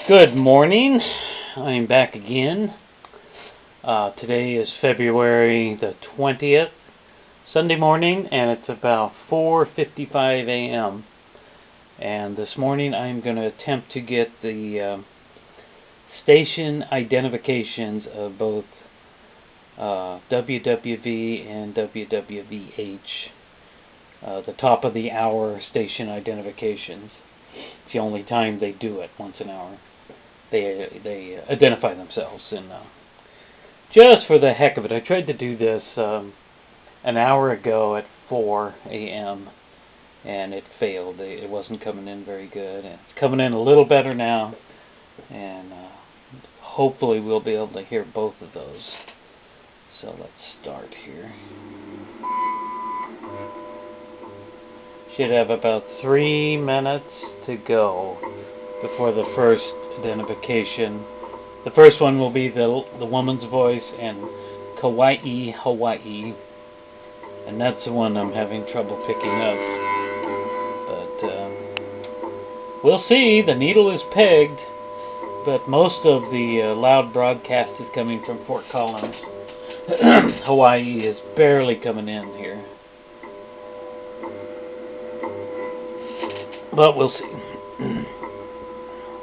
Good morning. I'm back again. Today is February the 20th, Sunday morning, and it's about 4:55 a.m. And this morning I'm going to attempt to get the station identifications of both WWV and WWVH, the top of the hour station identifications. It's the only time they do it, once an hour. They identify themselves, and just for the heck of it, I tried to do this an hour ago at 4 a.m. and it failed. It wasn't coming in very good, and it's coming in a little better now, and hopefully we'll be able to hear both of those. So let's start here. Should have about 3 minutes to go before the first identification. The first one will be the woman's voice and Kauai, Hawaii, and that's the one I'm having trouble picking up. But we'll see. The needle is pegged, but most of the loud broadcast is coming from Fort Collins. Hawaii is barely coming in here, but we'll see.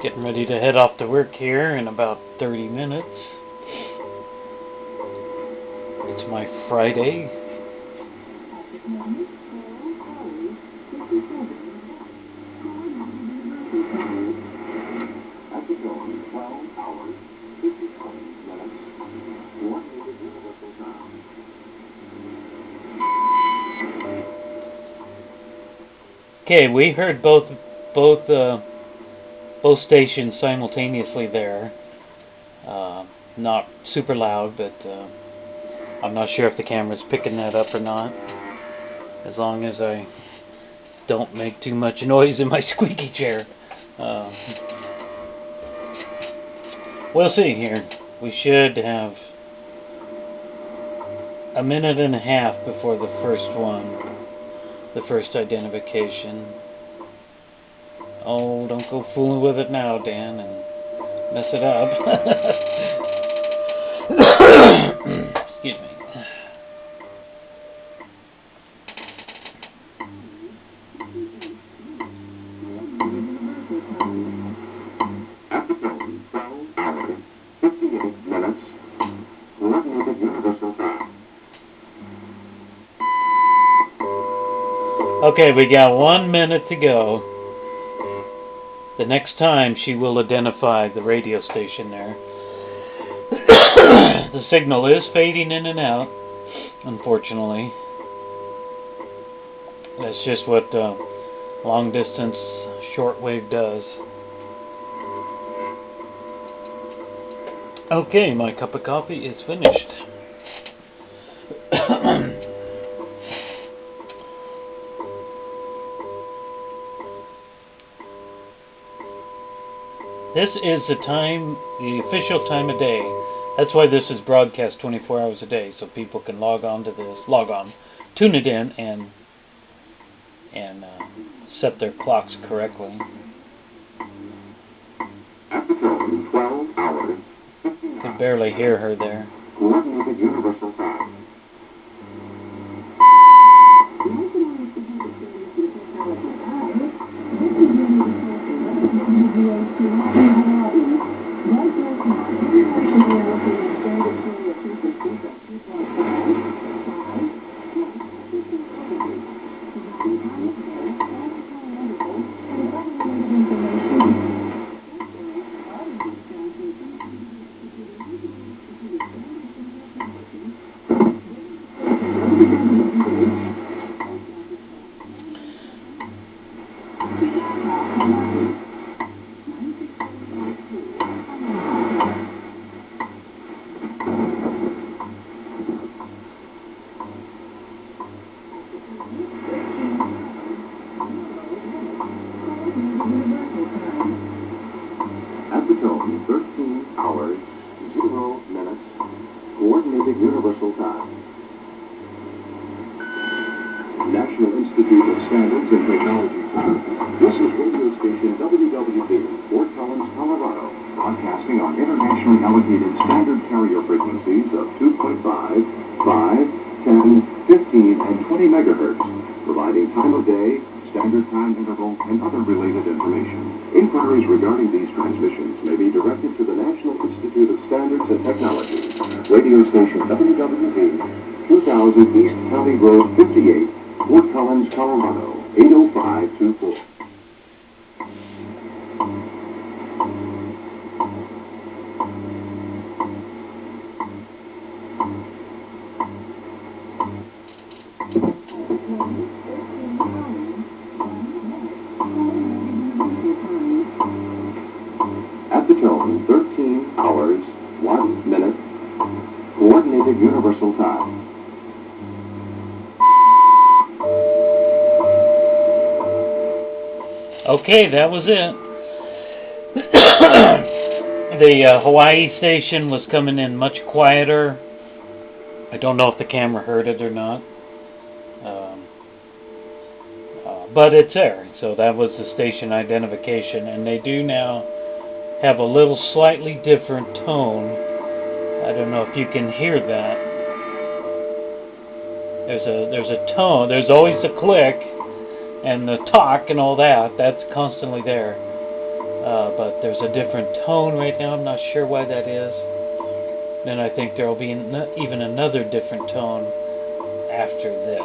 Getting ready to head off to work here in about 30 minutes. It's my Friday. Okay, we heard both stations simultaneously there. Not super loud, but I'm not sure if the camera's picking that up or not. As long as I don't make too much noise in my squeaky chair. We'll see here. We should have a minute and a half before the first one. The first identification. Oh, don't go fooling with it now, Dan, and mess it up. Excuse me. At the tone, 12 hours, 58 minutes, coordinated universal time. Okay, we got 1 minute to go. The next time she will identify the radio station there. The signal is fading in and out, unfortunately. That's just what long distance shortwave does. Okay, my cup of coffee is finished. This is the official time of day. That's why this is broadcast 24 hours a day, so people can log on to this, tune it in, and set their clocks correctly. At the tone, 12 hours, You can barely hear her there. coordinated universal time. At the tone, 13 hours, 0 minutes, coordinated universal time. National Institute of Standards and Technology. This is Radio station WWVH, Fort Collins, Colorado, broadcasting on internationally allocated standard carrier frequencies of 2.5, 5, 10, 15, and 20 megahertz, providing time of day, standard time interval, and other related information. Inquiries regarding these transmissions may be directed to the National Institute of Standards and Technology, radio station WWVH, 2000 East County Road 58, Fort Collins, Colorado, 80524. At the tone, 13 hours, 1 minute, Coordinated Universal Time. Okay, that was it. The Hawaii station was coming in much quieter. I don't know if the camera heard it or not. But it's there. So that was the station identification. And they do now have a little slightly different tone. I don't know if you can hear that. There's a tone. There's always a click and the talk and all that. That's constantly there. But there's a different tone right now. I'm not sure why that is. Then I think there will be even another different tone after this.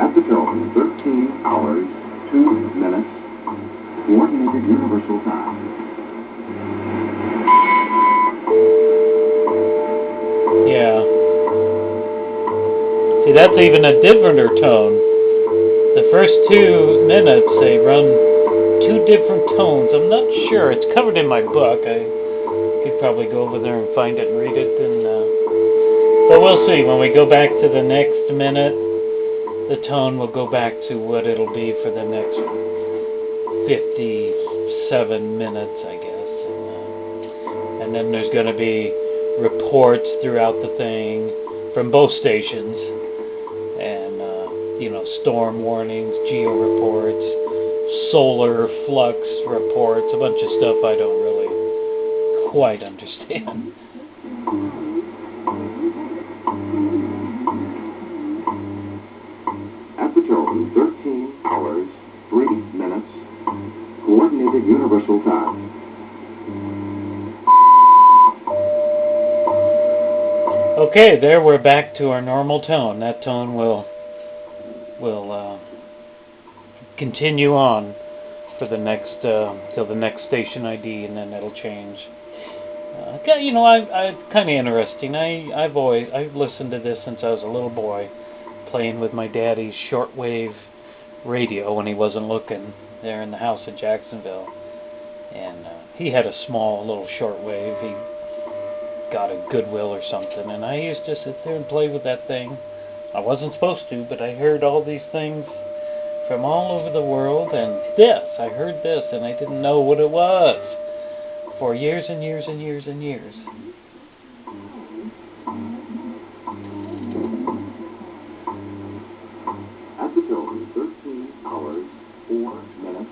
At the tone, 13 hours, 2 minutes, Coordinated Universal Time. Yeah. See, that's even a differenter tone. The first 2 minutes, they run 2 different tones. I'm not sure. It's covered in my book. I could probably go over there and find it and read it. But we'll see. When we go back to the next minute, the tone will go back to what it'll be for the next 57 minutes, I guess. And then there's going to be reports throughout the thing from both stations. And, storm warnings, geo reports, solar flux reports, a bunch of stuff I don't really quite understand. At the tone, 13 hours, 3 minutes, Coordinated Universal Time. Okay, there we're back to our normal tone. That tone will continue on for the next till the next station ID, and then it'll change. It's kind of interesting. I've listened to this since I was a little boy, playing with my daddy's shortwave radio when he wasn't looking there in the house in Jacksonville, and he had a small little shortwave. He got a Goodwill or something, and I used to sit there and play with that thing. I wasn't supposed to, but I heard all these things from all over the world, and I heard this, and I didn't know what it was for years and years and years and years. At the tone, 13 hours, 4 minutes,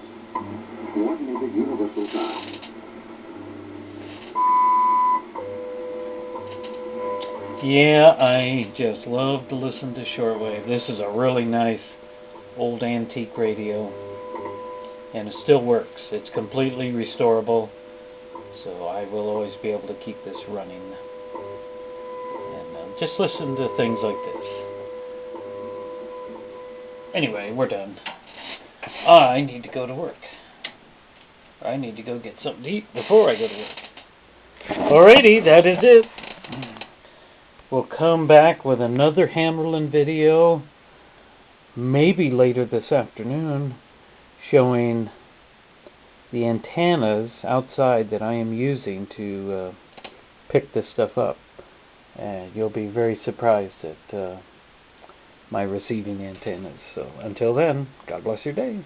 Coordinated Universal Time. Yeah, I just love to listen to shortwave. This is a really nice old antique radio, and it still works. It's completely restorable, so I will always be able to keep this running. And just listen to things like this. Anyway, we're done. I need to go to work. I need to go get something to eat before I go to work. Alrighty, that is it. We'll come back with another Hammerlin video, maybe later this afternoon, showing the antennas outside that I am using to pick this stuff up. And you'll be very surprised at my receiving antennas. So until then, God bless your day.